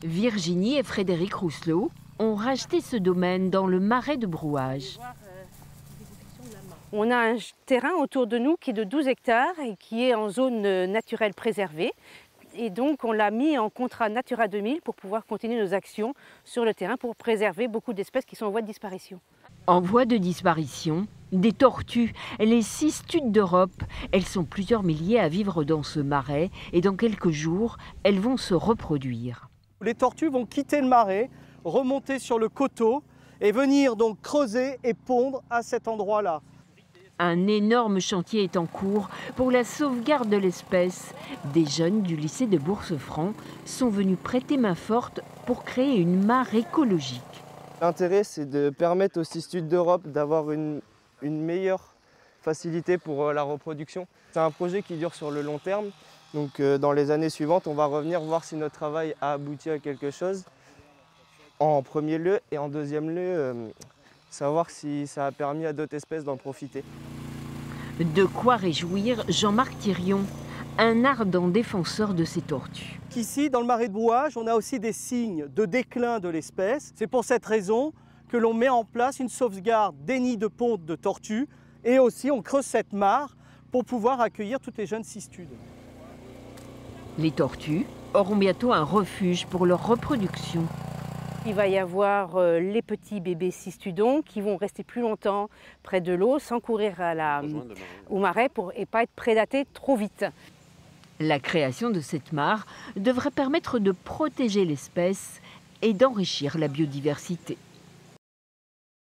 Virginie et Frédéric Rousselot ont racheté ce domaine dans le marais de Brouage. On a un terrain autour de nous qui est de 12 hectares et qui est en zone naturelle préservée. Et donc on l'a mis en contrat Natura 2000 pour pouvoir continuer nos actions sur le terrain pour préserver beaucoup d'espèces qui sont en voie de disparition. En voie de disparition, des tortues, les cistudes d'Europe. Elles sont plusieurs milliers à vivre dans ce marais et dans quelques jours, elles vont se reproduire. Les tortues vont quitter le marais, remonter sur le coteau et venir donc creuser et pondre à cet endroit-là. Un énorme chantier est en cours pour la sauvegarde de l'espèce. Des jeunes du lycée de Bourse-Franc sont venus prêter main forte pour créer une mare écologique. L'intérêt, c'est de permettre aux cistudes d'Europe d'avoir une meilleure facilité pour la reproduction. C'est un projet qui dure sur le long terme. Donc dans les années suivantes, on va revenir voir si notre travail a abouti à quelque chose. En premier lieu et en deuxième lieu, savoir si ça a permis à d'autres espèces d'en profiter. De quoi réjouir Jean-Marc Thirion, un ardent défenseur de ces tortues. Ici, dans le marais de Brouage, on a aussi des signes de déclin de l'espèce. C'est pour cette raison que l'on met en place une sauvegarde des nids de ponte de tortues et aussi on creuse cette mare pour pouvoir accueillir toutes les jeunes cistudes. Les tortues auront bientôt un refuge pour leur reproduction. Il va y avoir les petits bébés cistudons qui vont rester plus longtemps près de l'eau sans courir au marais et pas être prédatés trop vite. La création de cette mare devrait permettre de protéger l'espèce et d'enrichir la biodiversité.